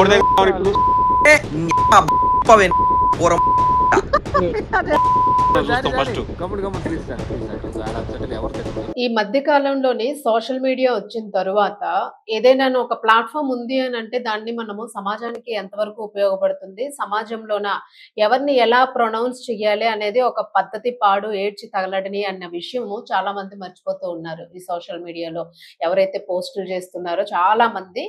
ఇప్పుడు ఈ మధ్య కాలంలోని సోషల్ మీడియా వచ్చిన తరువాత ఏదైనా ఒక ప్లాట్ఫామ్ ఉంది అని అంటే దాన్ని మనము సమాజానికి ఎంతవరకు ఉపయోగపడుతుంది, సమాజంలోన ఎవరిని ఎలా ప్రొనౌన్స్ చేయాలి అనేది ఒక పద్ధతి పాడు ఏడ్చి తగలడని అన్న విషయము చాలా మంది మర్చిపోతూ ఉన్నారు. ఈ సోషల్ మీడియాలో ఎవరైతే పోస్టులు చేస్తున్నారో చాలా మంది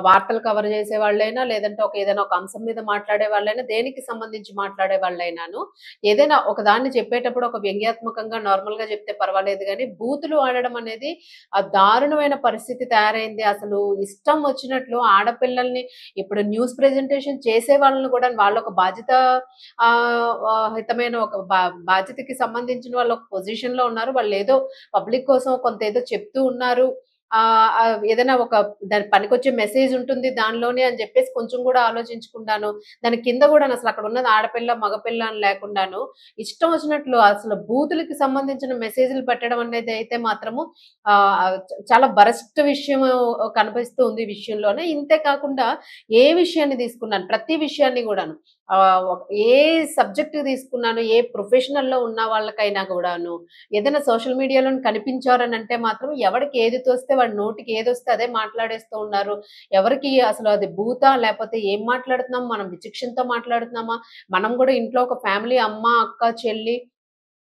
వార్తలు కవర్ చేసే వాళ్ళైనా, లేదంటే ఏదైనా ఒక అంశం మీద మాట్లాడే వాళ్ళైనా, దేనికి సంబంధించి మాట్లాడే వాళ్ళైనాను ఏదైనా ఒక దాన్ని చెప్పేటప్పుడు ఒక వ్యంగ్యాత్మకంగా నార్మల్ గా చెప్తే పర్వాలేదు కానీ బూతులు ఆడడం అనేది దారుణమైన పరిస్థితి తయారైంది. అసలు ఇష్టం వచ్చినట్లు ఆడపిల్లల్ని ఇప్పుడు న్యూస్ ప్రెజెంటేషన్ చేసే వాళ్ళని కూడా వాళ్ళ ఒక బాధ్యత హితమైన ఒక బాధ్యతకి సంబంధించిన వాళ్ళు ఒక పొజిషన్ లో ఉన్నారు. వాళ్ళు ఏదో పబ్లిక్ కోసం కొంత ఏదో చెప్తూ ఉన్నారు, ఏదైనా ఒక దాని పనికొచ్చే మెసేజ్ ఉంటుంది దానిలోనే అని చెప్పేసి కొంచెం కూడా ఆలోచించుకుంటాను. దాని కింద కూడా అసలు అక్కడ ఉన్నది ఆడపిల్ల మగపిల్ల అని లేకుండాను ఇష్టం వచ్చినట్లు అసలు బూతులకి సంబంధించిన మెసేజ్లు పెట్టడం అనేది అయితే మాత్రము చాలా బరస్ట్ విషయం కనిపిస్తూ ఉంది ఈ విషయంలోనే. ఇంతే కాకుండా ఏ విషయాన్ని తీసుకున్నాను, ప్రతి విషయాన్ని కూడాను ఏ సబ్జెక్ట్ తీసుకున్నాను, ఏ ప్రొఫెషనల్ లో ఉన్న వాళ్ళకైనా కూడాను ఏదైనా సోషల్ మీడియాలో కనిపించారని అంటే మాత్రం ఎవరికి ఏది తోస్తే వాడి నోటికి ఏది వస్తే అదే మాట్లాడేస్తూ ఉన్నారు. ఎవరికి అసలు అది భూతా లేకపోతే ఏం మాట్లాడుతున్నాం, మనం విచక్షణతో మాట్లాడుతున్నామా, మనం కూడా ఇంట్లో ఒక ఫ్యామిలీ అమ్మ అక్క చెల్లి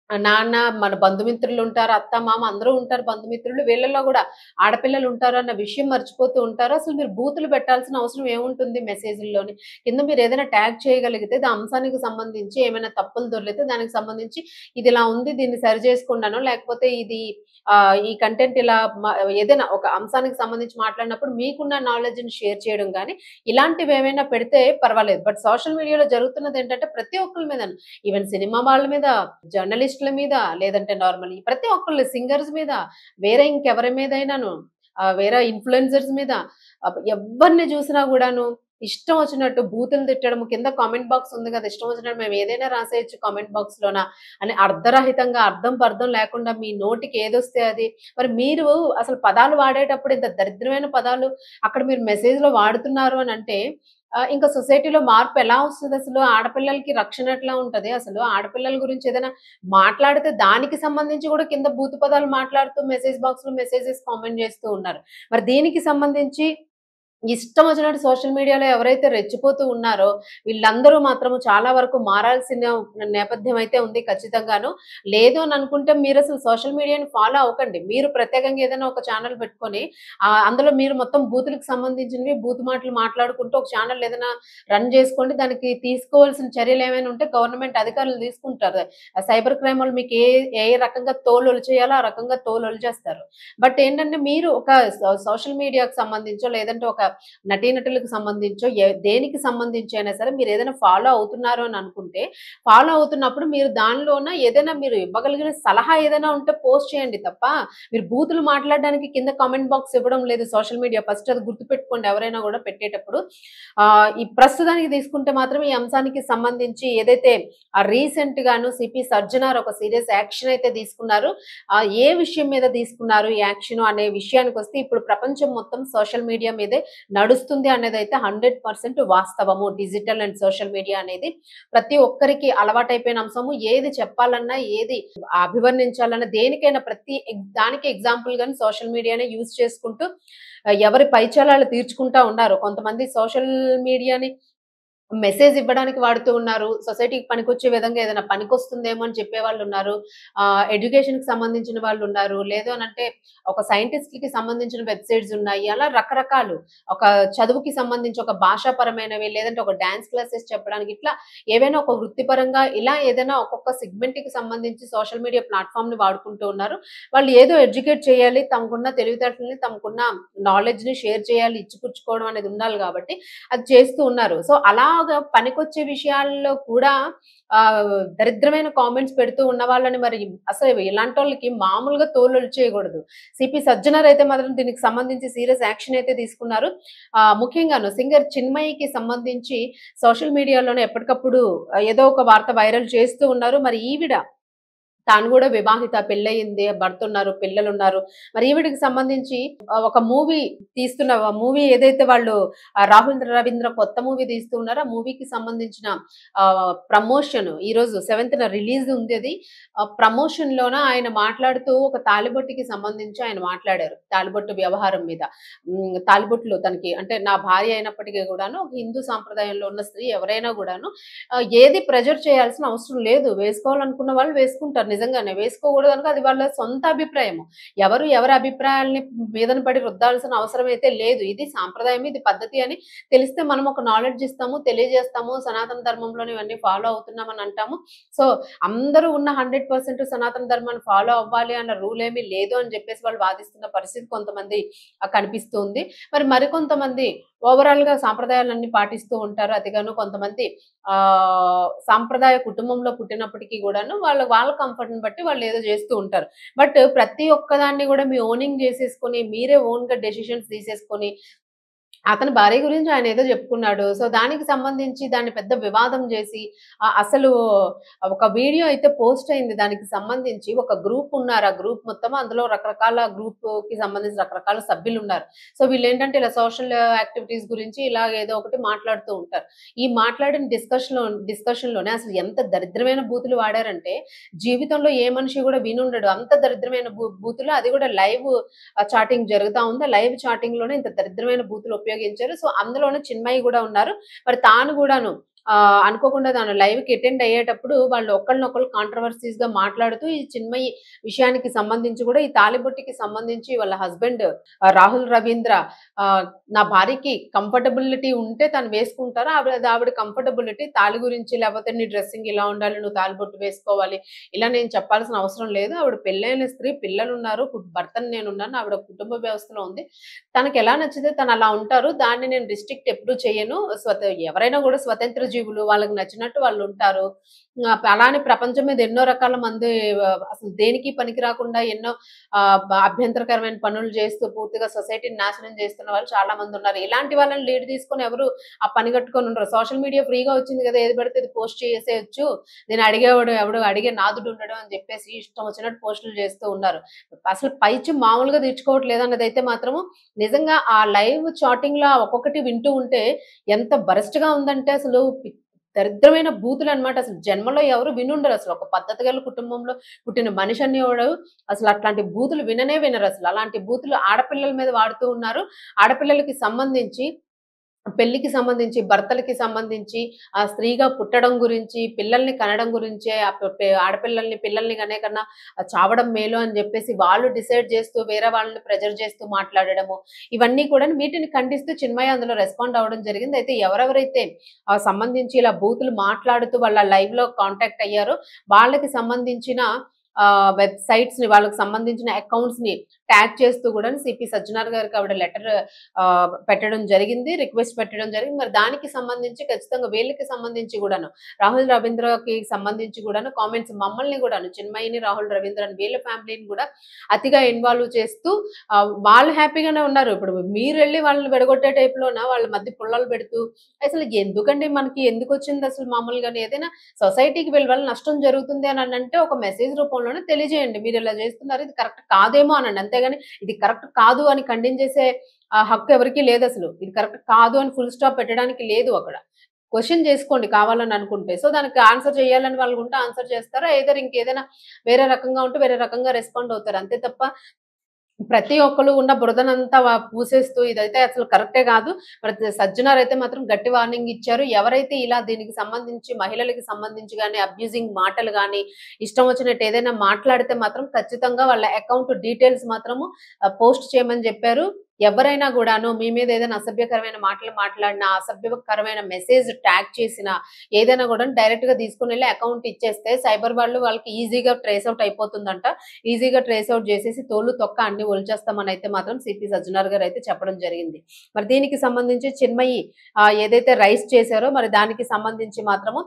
నాన్న మన బంధుమిత్రులు ఉంటారు, అత్త మామ అందరూ ఉంటారు బంధుమిత్రులు, వీళ్ళల్లో కూడా ఆడపిల్లలు ఉంటారు అన్న విషయం మర్చిపోతూ ఉంటారు. అసలు మీరు బూతులు పెట్టాల్సిన అవసరం ఏముంటుంది మెసేజ్‌ల్లోని. కింద మీరు ఏదైనా ట్యాగ్ చేయగలిగితే అంశానికి సంబంధించి ఏమైనా తప్పులు దొర్లితే దానికి సంబంధించి ఇది ఇలా ఉంది దీన్ని సరి చేసుకున్నాను, లేకపోతే ఇది ఈ కంటెంట్ ఇలా ఏదైనా ఒక అంశానికి సంబంధించి మాట్లాడినప్పుడు మీకున్న నాలెడ్జ్‌ని షేర్ చేయడం గానీ ఇలాంటివి ఏమైనా పెడితే పర్వాలేదు. బట్ సోషల్ మీడియాలో జరుగుతున్నది ఏంటంటే ప్రతి ఒక్కరి మీద ఈవెన్ సినిమా వాళ్ళ మీద, జర్నలిస్టుల మీద, లేదంటే నార్మల్ ప్రతి ఒక్కళ్ళు సింగర్స్ మీద, వేరే ఇంకెవరి మీదైనాను వేరే ఇన్‌ఫ్లుయెన్సర్స్ మీద ఎవరిని చూసినా కూడాను ఇష్టం వచ్చినట్టు బూతులు తిట్టడం. కింద కామెంట్ బాక్స్ ఉంది కదా, ఇష్టం వచ్చినట్టు మేము ఏదైనా రాసేయచ్చు కామెంట్ బాక్స్ లోన అని అర్ధరహితంగా అర్థం పర్థం లేకుండా మీ నోటికి ఏదొస్తే అది. మరి మీరు అసలు పదాలు వాడేటప్పుడు ఇంత దరిద్రమైన పదాలు అక్కడ మీరు మెసేజ్ లో వాడుతున్నారు అని అంటే ఇంకా సొసైటీలో మార్పు ఎలా వస్తుంది? అసలు ఆడపిల్లలకి రక్షణ ఎట్లా ఉంటది? అసలు ఆడపిల్లల గురించి ఏదైనా మాట్లాడితే దానికి సంబంధించి కూడా కింద బూతు పదాలు మాట్లాడుతూ మెసేజ్ బాక్స్ లో మెసేజెస్ కామెంట్ చేస్తూ ఉన్నారు. మరి దీనికి సంబంధించి ఇష్టం వచ్చినట్టు సోషల్ మీడియాలో ఎవరైతే రెచ్చిపోతూ ఉన్నారో వీళ్ళందరూ మాత్రము చాలా వరకు మారాల్సిన నేపథ్యం అయితే ఉంది ఖచ్చితంగాను. లేదు అని అనుకుంటే మీరు అసలు సోషల్ మీడియాని ఫాలో అవ్వకండి. మీరు ప్రత్యేకంగా ఏదైనా ఒక ఛానల్ పెట్టుకొని అందులో మీరు మొత్తం బూతులకు సంబంధించినవి బూతు మాటలు మాట్లాడుకుంటూ ఒక ఛానల్ ఏదైనా రన్ చేసుకోండి. దానికి తీసుకోవాల్సిన చర్యలు ఏమైనా ఉంటే గవర్నమెంట్ అధికారులు తీసుకుంటారు. సైబర్ క్రైమ్ వాళ్ళు మీకు ఏ రకంగా తోలు చేయాలో ఆ రకంగా తోలు చేస్తారు. బట్ ఏంటంటే మీరు ఒక సోషల్ మీడియాకి సంబంధించో లేదంటే ఒక నటీనటులకు సంబంధించో దేనికి సంబంధించి అయినా సరే మీరు ఏదైనా ఫాలో అవుతున్నారు అని అనుకుంటే ఫాలో అవుతున్నప్పుడు మీరు దానిలోన ఏదైనా మీరు ఇవ్వగలిగిన సలహా ఏదైనా ఉంటే పోస్ట్ చేయండి తప్ప మీరు బూతులు మాట్లాడడానికి కింద కామెంట్ బాక్స్ ఇవ్వడం లేదు సోషల్ మీడియా. ఫస్ట్ అది గుర్తుపెట్టుకోండి ఎవరైనా కూడా పెట్టేటప్పుడు. ఈ ప్రస్తుతానికి తీసుకుంటే మాత్రం ఈ అంశానికి సంబంధించి ఏదైతే రీసెంట్ గాను సిపి సజ్జనార్ ఒక సీరియస్ యాక్షన్ అయితే తీసుకున్నారు. ఏ విషయం మీద తీసుకున్నారు ఈ యాక్షన్ అనే విషయానికి వస్తే ఇప్పుడు ప్రపంచం మొత్తం సోషల్ మీడియా మీదే నడుస్తుంది అనేది అయితే 100% వాస్తవము. డిజిటల్ అండ్ సోషల్ మీడియా అనేది ప్రతి ఒక్కరికి అలవాటైపోయిన అంశము. ఏది చెప్పాలన్నా ఏది అభివర్ణించాలన్నా దేనికైనా ప్రతి దానికి ఎగ్జాంపుల్ గాని సోషల్ మీడియానే యూజ్ చేసుకుంటూ ఎవరి పైచాలాలు తీర్చుకుంటా ఉన్నారు. కొంతమంది సోషల్ మీడియాని మెసేజ్ ఇవ్వడానికి వాడుతూ ఉన్నారు. సొసైటీకి పనికొచ్చే విధంగా ఏదైనా పనికొస్తుందేమో అని చెప్పేవాళ్ళు ఉన్నారు. ఎడ్యుకేషన్‌కి సంబంధించిన వాళ్ళు ఉన్నారు. లేదు అనంటే ఒక సైంటిస్ట్‌లకి సంబంధించిన వెబ్‌సైట్స్ ఉన్నాయి. అలా రకరకాలు ఒక చదువుకి సంబంధించి ఒక భాషాపరమైనవి లేదంటే ఒక డాన్స్ క్లాసెస్ చెప్పడానికి ఇట్లా ఏవైనా ఒక వృత్తిపరంగా ఇలా ఏదైనా ఒక్కొక్క సెగ్మెంట్‌కి సంబంధించి సోషల్ మీడియా ప్లాట్‌ఫార్మ్‌ని వాడుకుంటూ ఉన్నారు. వాళ్ళు ఏదో ఎడ్యుకేట్ చేయాలి, తమకున్న తెలివితేటలని తమకున్న నాలెడ్జ్‌ని షేర్ చేయాలి, ఇచ్చిపుచ్చుకోవడం అనేది ఉండాలి కాబట్టి అది చేస్తూ ఉన్నారు. సో అలాగా పనికొచ్చే విషయాల్లో కూడా దరిద్రమైన కామెంట్స్ పెడుతూ ఉన్న వాళ్ళని మరి అసలు ఇలాంటోళ్ళకి మామూలుగా తోలొలిచేయకూడదు. సిపి సజ్జనార్ అయితే మాత్రం దీనికి సంబంధించి సీరియస్ యాక్షన్ అయితే తీసుకున్నారు. ముఖ్యంగాను సింగర్ చిన్మయికి సంబంధించి సోషల్ మీడియాలోనే ఎప్పటికప్పుడు ఏదో ఒక వార్త వైరల్ చేస్తూ ఉన్నారు. మరి ఈవిడ తాను కూడా వివాహిత, పెళ్ళయింది, భర్త ఉన్నారు, పిల్లలున్నారు. మరి ఈవిడకి సంబంధించి ఒక మూవీ తీస్తున్న మూవీ ఏదైతే వాళ్ళు రాహుల్ రవీంద్ర కొత్త మూవీ తీస్తూ ఉన్నారో, ఆ మూవీకి సంబంధించిన ప్రమోషన్ ఈరోజు 7th రిలీజ్ ఉంది అది. ప్రమోషన్‌లోన ఆయన మాట్లాడుతూ ఒక తాళిబొట్టుకి సంబంధించి ఆయన మాట్లాడారు. తాళిబొట్టు వ్యవహారం మీద. తాళిబొట్లు తనకి అంటే నా భార్య అయినప్పటికీ కూడాను ఒక హిందూ సాంప్రదాయంలో ఉన్న స్త్రీ ఎవరైనా కూడాను ఏది ప్రెజర్ చేయాల్సిన అవసరం లేదు. వేసుకోవాలనుకున్న వాళ్ళు వేసుకుంటారు నిజంగానే. వేసుకోకూడదు అనుకో అది వాళ్ళ సొంత అభిప్రాయము. ఎవరి అభిప్రాయాల్ని మీదన పడి రుద్దాల్సిన అవసరం అయితే లేదు. ఇది సాంప్రదాయం, ఇది పద్ధతి అని తెలిస్తే మనం ఒక నాలెడ్జ్ ఇస్తాము, తెలియజేస్తాము. సనాతన ధర్మంలోని ఇవన్నీ ఫాలో అవుతున్నామని అంటాము. సో, అందరూ ఉన్న 100% సనాతన ధర్మాన్ని ఫాలో అవ్వాలి అన్న రూల్ ఏమీ లేదు అని చెప్పేసి వాళ్ళు వాదిస్తున్న పరిస్థితి కొంతమంది కనిపిస్తుంది. మరి మరికొంతమంది ఓవరాల్‌గా సాంప్రదాయాలన్నీ పాటిస్తూ ఉంటారు. అతిగాను కొంతమంది సాంప్రదాయ కుటుంబంలో పుట్టినప్పటికీ గూడాను వాళ్ళ కంఫర్ట్‌ని బట్టి వాళ్ళేదో జేస్తూ ఉంటారు. బట్ ప్రతి ఒక్కదాన్ని గూడా మీ ఓనింగ్ జేసేసుకొని, మీరే ఓన్‌గా డెసిషన్స్ తీసేసుకొని అతని భార్య గురించి ఆయన ఏదో చెప్పుకున్నాడు. సో, దానికి సంబంధించి దాన్ని పెద్ద వివాదం చేసి అసలు ఒక వీడియో అయితే పోస్ట్ అయింది. దానికి సంబంధించి ఒక గ్రూప్ ఉన్నారు. ఆ గ్రూప్ మొత్తం అందులో రకరకాల గ్రూప్‌కి సంబంధించి రకరకాల సభ్యులున్నారు. సో, వీళ్ళేంటంటే ఇలా సోషల్ యాక్టివిటీస్ గురించి ఇలాగ ఏదో ఒకటి మాట్లాడుతూ ఉంటారు. ఈ మాట్లాడిన డిస్కషన్‌లోనే అసలు ఎంత దరిద్రమైన బూతులు వాడారంటే, జీవితంలో ఏ మనిషి కూడా వినుండడు. అంత దరిద్రమైన బూతులు అది కూడా లైవ్ చాటింగ్ జరుగుతా ఉంది. లైవ్ చాటింగ్‌లోనే ఇంత దరిద్రమైన బూతులు ఉపయోగించారు. సో, అందులోనే చిన్మయి గూడా ఉన్నారు. మరి తాను గూడాను అనుకోకుండా తాను లైవ్‌కి అటెండ్ అయ్యేటప్పుడు వాళ్ళు ఒకళ్ళనొకళ్ళు కాంట్రోవర్సీస్‌గా మాట్లాడుతూ ఈ చిన్మయి విషయానికి సంబంధించి గూడా ఈ తాళిబొట్టుకి సంబంధించి వాళ్ళ హస్బెండ్ రాహుల్ రవీంద్ర నా భార్యకి కంఫర్టబిలిటీ ఉంటే తను వేసుకుంటారు. ఆవిడ కంఫర్టబిలిటీ తాళి గురించి లేకపోతే నీ డ్రెస్సింగ్ ఇలా ఉండాలి, నువ్వు తాళిబొట్టు వేసుకోవాలి. ఇలా నేను చెప్పాల్సిన అవసరం లేదు. ఆవిడ పెళ్ళైన స్త్రీ, పిల్లలున్నారు, భర్తని నేనున్నాను. ఆవిడ కుటుంబ వ్యవస్థలో ఉంది. తనకెలా నచ్చితే తను అలా ఉంటారు. దాన్ని నేను రిస్ట్రిక్ట్ ఎప్పుడు చేయను. ఎవరైనా గూడా స్వతంత్ర జీవులు. వాళ్ళకి నచ్చినట్టు వాళ్ళుంటారు. అలానే ప్రపంచం మీద ఎన్నో రకాల మంది అసలు దేనికి పనికి రాకుండా ఎన్నో అభ్యంతరకరమైన పనులు చేస్తూ పూర్తిగా సొసైటీని నాశనం చేస్తున్న వాళ్ళు చాలా మందున్నారు. ఇలాంటి వాళ్ళని లీడ్ తీసుకొని ఎవరు ఆ పని కట్టుకొని ఉండరు. సోషల్ మీడియా ఫ్రీగా వచ్చింది కదా! ఏది పడితే అది పోస్ట్ చేసేయొచ్చు. దీన్ని అడిగేవాడు ఎవడు అడిగే నాథుడు ఉండడు అని చెప్పేసి ఇష్టం వచ్చినట్టు పోస్టులు చేస్తూ ఉన్నారు. అసలు పైచి మామూలుగా తెచ్చుకోవట్లేదన్నదైతే మాత్రము నిజంగా ఆ లైవ్ చాటింగ్‌లో ఒక్కొక్కటి వింటూ ఉంటే ఎంత వరస్ట్‌గా ఉందంటే అసలు దరిద్రమైన బూతులనమాట. అసలు జన్మలో ఎవరు వినుండరు అసలు. ఒక పద్ధతి గల కుటుంబంలో పుట్టిన మనిషి అనేవాడు అసలు అట్లాంటి బూతులు విననే వినరసలు. అలాంటి బూతులు ఆడపిల్లల మీద వాడుతూ ఉన్నారు. ఆడపిల్లలకి సంబంధించి పెళ్ళికి సంబంధించి, భర్తలకి సంబంధించి, స్త్రీగా పుట్టడం గురించి, పిల్లల్ని కనడం గురించే పిల్లల్ని కనే కన్నా చావడం మేలు అని జెప్పేసి వాళ్ళు డిసైడ్ చేస్తూ, వేరే వాళ్ళని ప్రెజర్ చేస్తూ మాట్లాడడము. ఇవన్నీ కూడాను వీటిని ఖండిస్తూ చిన్మయి అందులో రెస్పాండ్ అవ్వడం జరిగింది. అయితే ఎవరెవరైతే సంబంధించి ఇలా బూతులు మాట్లాడుతూ వాళ్ళ లైవ్‌లో కాంటాక్ట్ అయ్యారో వాళ్ళకి సంబంధించిన వెబ్‌సైట్స్‌ని వాళ్ళకి సంబంధించిన అకౌంట్స్‌ని ట్యాగ్ చేస్తూ గూడాను సిపి సజ్జనార్ గారికి ఆవిడ లెటర్ పెట్టడం జరిగింది. రిక్వెస్ట్ పెట్టడం జరిగింది. మరి దానికి సంబంధించి ఖచ్చితంగా వీళ్ళకి సంబంధించి గూడాను రాహుల్ రవీంద్రకి సంబంధించి గూడాను కామెంట్స్ మమ్మల్ని గూడాను చిన్మయిని, రాహుల్ రవీంద్రని వీళ్ళ ఫ్యామిలీని గూడా అతిగా ఇన్వాల్వ్ చేస్తూ వాళ్ళు హ్యాపీగానే ఉన్నారు. ఇప్పుడు మీరెళ్లి వాళ్ళని విడగొట్టే టైప్‌లోన వాళ్ళ మధ్య పుల్లలు పెడుతూ అసలు ఎందుకండి మనకి ఎందుకొచ్చింది అసలు మామూలుగానే ఏదైనా సొసైటీకి వీళ్ళ వల్ల నష్టం జరుగుతుంది అని అంటే ఒక మెసేజ్ రూపంలోనే తెలియజేయండి. మీరు ఇలా చేస్తున్నారు ఇది కరెక్ట్ కాదేమో అనండి. అంతేగాని ఇది కరెక్ట్ కాదు అని ఖండించేసే హక్కు ఎవరికీ లేదసలు. ఇది కరెక్ట్ కాదు అని ఫుల్ స్టాప్ పెట్టడానికి లేదు అక్కడ. క్వెషన్ చేసుకోండి కావాలని అనుకుంటే. సో, దానికి ఆన్సర్ చేయాలని వాళ్ళకుంటే ఆన్సర్ చేస్తారు. ఐదర్ ఇంకేదైనా వేరే రకంగా ఉంటే వేరే రకంగా రెస్పాండ్ అవుతారు. అంతే తప్ప ప్రతి ఒక్కళ్ళు ఉన్న బురదనంతా పూసేస్తూ ఇదైతే అసలు కరెక్టే కాదు. మరి సజ్జనార్ అయితే మాత్రం గట్టి వార్నింగ్ ఇచ్చారు. ఎవరైతే ఇలా దీనికి సంబంధించి మహిళలకి సంబంధించి గాని, అబ్యూజింగ్ మాటలు గాని, ఇష్టం వచ్చినట్టు ఏదైనా మాట్లాడితే మాత్రం ఖచ్చితంగా వాళ్ళ అకౌంట్ డీటెయిల్స్ మాత్రము పోస్ట్ చేయమని చెప్పారు. ఎవరైనా గూడాను మీ మీద ఏదైనా అసభ్యకరమైన మాటలు మాట్లాడినా, అసభ్యకరమైన మెసేజ్ ట్యాగ్ చేసినా, ఏదైనా గూడా డైరెక్ట్‌గా తీసుకొనెళ్లి అకౌంట్ ఇచ్చేస్తే సైబర్ వాళ్ళు వాళ్ళకి ఈజీగా ట్రేస్ ఔట్ అయిపోతుందంట. ఈజీగా ట్రేస్ ఔట్ చేసేసి తోలు, తొక్క అన్ని ఒలిచేస్తామనైతే మాత్రం సిపి సజ్జనార్ గారైతే చెప్పడం జరిగింది. మరి దీనికి సంబంధించి చిన్మయి ఏదైతే రైస్ చేశారో మరి దానికి సంబంధించి మాత్రము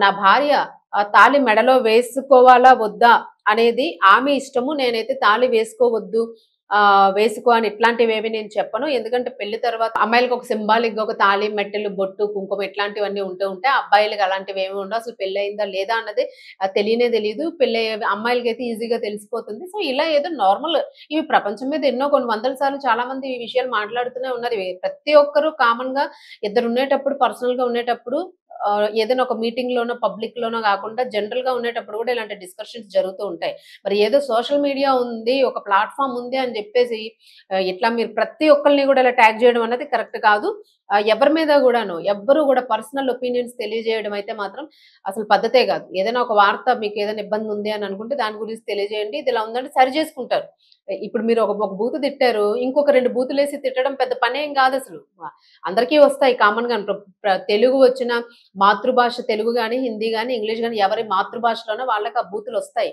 నా భార్య తాళి మెడలో వేసుకోవాలా వద్దా అనేది ఆమె ఇష్టము. నేనైతే తాళి వేసుకోవద్దు వేసుకో అని ఇట్లాంటివేవి నేను చెప్పను. ఎందుకంటే పెళ్లి తర్వాత అమ్మాయిలకి ఒక సింబాలిక్‌గా ఒక తాళి, మెట్టెలు, బొట్టు, కుంకుమ ఇట్లాంటివన్నీ ఉంటూ ఉంటాయి. అబ్బాయిలకి అలాంటివేమి ఉండవు. అసలు పెళ్లయిందా లేదా అన్నది తెలియనే తెలీదు. అమ్మాయిలకైతే ఈజీగా తెలిసిపోతుంది. సో, ఇలా ఏదో నార్మల్ ఇవి ప్రపంచం మీద ఎన్నో కొన్ని వందల సార్లు చాలా మంది ఈ విషయాలు మాట్లాడుతూనే ఉన్నారు. ప్రతి ఒక్కరు కామన్‌గా ఇద్దరుండేటప్పుడు పర్సనల్‌గా ఉండేటప్పుడు ఏదైనా ఒక మీటింగ్‌లోనో, పబ్లిక్‌లోనో గాకుండా జనరల్‌గా ఉండేటప్పుడు గూడా ఇలాంటి డిస్కషన్స్ జరుగుతూ ఉంటాయి. మరి ఏదో సోషల్ మీడియా ఉంది, ఒక ప్లాట్‌ఫార్మ్ ఉంది అని జెప్పేసి ఇట్లా మీరు ప్రతి ఒక్కళ్ళని గూడా ఇలా ట్యాగ్ జేయడం అన్నది కరెక్ట్ కాదు. ఎవరి మీద గూడాను ఎవ్వరు గూడా పర్సనల్ ఒపీనియన్స్ తెలియజేయడం అయితే మాత్రం అసలు పద్ధతే గాదు. ఏదైనా ఒక వార్త మీకేదైనా ఇబ్బందుంది అని అనుకుంటే దాని గురించి తెలియజేయండి. ఇది ఇలా ఉందంటే సరి జేసుకుంటారు. ఇప్పుడు మీరు ఒక ఒక బూతు తిట్టారు. ఇంకొక 2 బూతులేసి తిట్టడం పెద్ద పనేం గాదసలు. అందరికీ వస్తాయి కామన్‌గాను. తెలుగు వచ్చిన మాతృభాష తెలుగు గాని, హిందీ గాని, ఇంగ్లీష్ గాని ఎవరి మాతృభాషలోనో వాళ్ళకి ఆ బూతులొస్తాయి.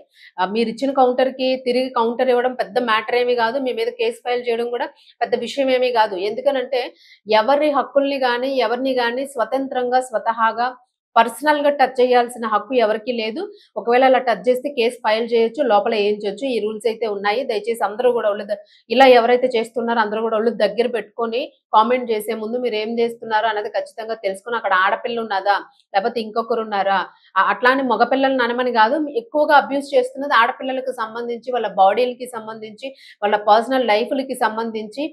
మీరిచ్చిన కౌంటర్‌కి తిరిగి కౌంటర్ ఇవ్వడం పెద్ద మ్యాటర్ ఏమి గాదు. మీ మీద కేస్ ఫైల్ చేయడం గూడా పెద్ద విషయం ఏమీ గాదు. ఎందుకనంటే ఎవరి హక్కుల్ని గాని, ఎవరిని గాని స్వతంత్రంగా, స్వతహాగా పర్సనల్‌గా టచ్ చేయాల్సిన హక్కు ఎవరికీ లేదు. ఒకవేళ అలా టచ్ చేస్తే కేస్ ఫైల్ చేయొచ్చు. లోపల ఏయించొచ్చు. ఈ రూల్స్ అయితే ఉన్నాయి. దయచేసి అందరూ గూడా ఇలా ఎవరైతే చేస్తున్నారో అందరూ గూడా ఒళ్ళు దగ్గర పెట్టుకొని కామెంట్ చేసే ముందు మీరేం చేస్తున్నారో అనేది ఖచ్చితంగా తెలుసుకొని అక్కడ ఆడపిల్ల ఉన్నదా? లేపోతే ఇంకొకరున్నారా? అట్లా అని మగపిల్లలని అనమని గాదు. ఎక్కువగా అబ్యూజ్ చేస్తున్నది ఆడపిల్లలకి సంబంధించి, వాళ్ళ బాడీలకి సంబంధించి, వాళ్ళ పర్సనల్ లైఫ్‌లకి సంబంధించి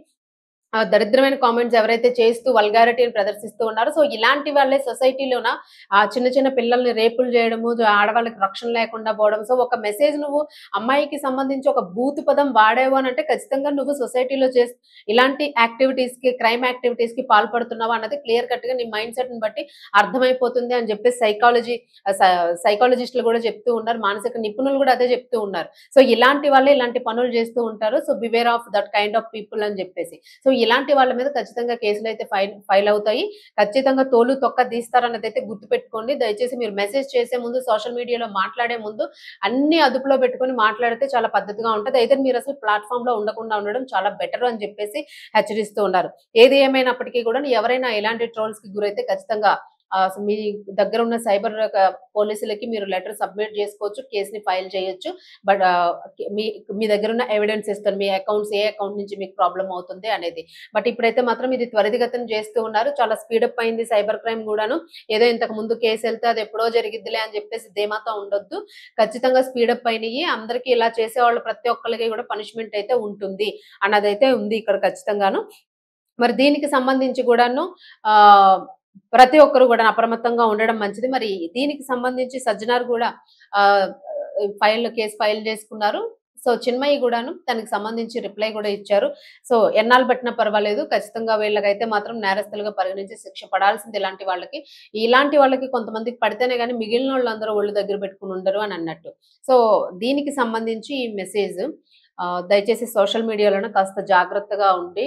దరిద్రమైన కామెంట్స్ ఎవరైతే చేస్తూ వల్గారిటీని ప్రదర్శిస్తూ ఉన్నారో, సో ఇలాంటి వాళ్ళే సొసైటీలోన చిన్న చిన్న పిల్లల్ని రేపులు చేయడము, ఆడవాళ్ళకి రక్షణ లేకుండా పోవడం. సో ఒక మెసేజ్ నువ్వు అమ్మాయికి సంబంధించి ఒక బూతు పదం వాడావు అనంటే ఖచ్చితంగా నువ్వు సొసైటీలో ఇలాంటి యాక్టివిటీస్‌కి, క్రైమ్ యాక్టివిటీస్‌కి పాల్పడుతున్నావా అన్నది క్లియర్ కట్‌గా నీ మైండ్ సెట్‌ని బట్టి అర్థమైపోతుంది అని చెప్పేసి సైకాలజిస్టులు కూడా చెప్తూ ఉన్నారు. మానసిక నిపుణులు కూడా అదే చెప్తూ ఉన్నారు. సో ఇలాంటి వాళ్ళే ఇలాంటి పనులు చేస్తూ ఉంటారు. So beware of that kind of people అని చెప్పేసి. సో ఇలాంటి వాళ్ళ మీద ఖచ్చితంగా కేసులైతే ఫైల్ అవుతాయి. ఖచ్చితంగా తోలు తొక్క తీస్తారన్నదైతే గుర్తుపెట్టుకోండి. దయచేసి మీరు మెసేజ్ చేసే ముందు, సోషల్ మీడియాలో మాట్లాడే ముందు అన్నీ అదుపులో పెట్టుకొని మాట్లాడితే చాలా పద్ధతిగా ఉంటది. అయితే మీరసలు ప్లాట్‌ఫార్మ్‌లో ఉండకుండా ఉండడం చాలా బెటర్ అని చెప్పేసి హెచ్చరిస్తూ ఉన్నారు. ఏది ఏమైనప్పటికీ కూడా ఎవరైనా ఇలాంటి ట్రోల్స్‌కి గురైతే ఖచ్చితంగా మీ దగ్గర ఉన్న సైబర్ పోలీసులకి మీరు లెటర్ సబ్మిట్ చేసుకోవచ్చు. కేస్‌ని ఫైల్ చేయొచ్చు. బట్ మీ మీ దగ్గరున్న ఎవిడెన్స్ ఇస్తారు. మీ అకౌంట్స్ ఏ అకౌంట్ నుంచి మీకు ప్రాబ్లమ్ అవుతుంది అనేది. బట్ ఇప్పుడైతే మాత్రం ఇది త్వరితగతిన చేస్తూ ఉన్నారు. చాలా స్పీడప్ అయింది సైబర్ క్రైమ్ గూడాను. ఏదో ఇంతకు ముందు కేసెళ్తే అది ఎప్పుడో జరిగిద్దిలే అని చెప్పేసి ధీమాతో ఉండొద్దు. ఖచ్చితంగా స్పీడప్ అయినియి. అందరికీ ఇలా చేసేవాళ్ళు ప్రతి ఒక్కళ్ళకి కూడా పనిష్మెంట్ అయితే ఉంటుంది అన్నదైతే ఉంది ఇక్కడ ఖచ్చితంగాను. మరి దీనికి సంబంధించి గూడాను ఆహ్, ప్రతి ఒక్కరు గూడా అప్రమత్తంగా ఉండడం మంచిది. మరి దీనికి సంబంధించి సజ్జనార్ గూడా ఆహ్, కేస్ ఫైల్ చేసుకున్నారు. సో, చిన్మయి గూడాను దానికి సంబంధించి రిప్లై గూడా ఇచ్చారు. సో, ఎన్నాళ్ళు పట్టినా పర్వాలేదు. ఖచ్చితంగా వీళ్ళకైతే మాత్రం నేరస్తులుగా పరిగణించి శిక్ష పడాల్సింది ఇలాంటి వాళ్ళకి. ఇలాంటి వాళ్ళకి కొంతమందికి పడితేనే గాని మిగిలినోళ్ళందరూ ఒళ్ళు దగ్గర పెట్టుకొని ఉండరు అని అన్నట్టు. సో, దీనికి సంబంధించి ఈ మెసేజ్ దయచేసి సోషల్ మీడియాలోనే కాస్త జాగ్రత్తగా ఉండి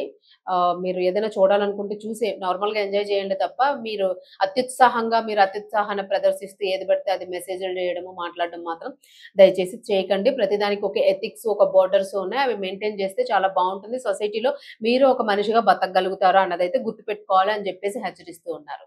మీరు ఏదైనా చూడాలనుకుంటే చూసి నార్మల్‌గా ఎంజాయ్ చేయండి తప్ప, మీరు అత్యుత్సాహాన్ని ప్రదర్శిస్తూ ఏది పడితే అది మెసేజ్‌లు చేయడము, మాట్లాడడం మాత్రం దయచేసి చేయకండి. ప్రతిదానికి ఒక ఎథిక్స్, ఒక బోర్డర్స్ ఉన్నాయి. అవి మెయింటైన్ చేస్తే చాలా బావుంటుంది. సొసైటీలో మీరు ఒక మనిషిగా బతకగలుగుతారు అన్నదైతే గుర్తుపెట్టుకోవాలి అని చెప్పేసి హెచ్చరిస్తూ ఉన్నారు.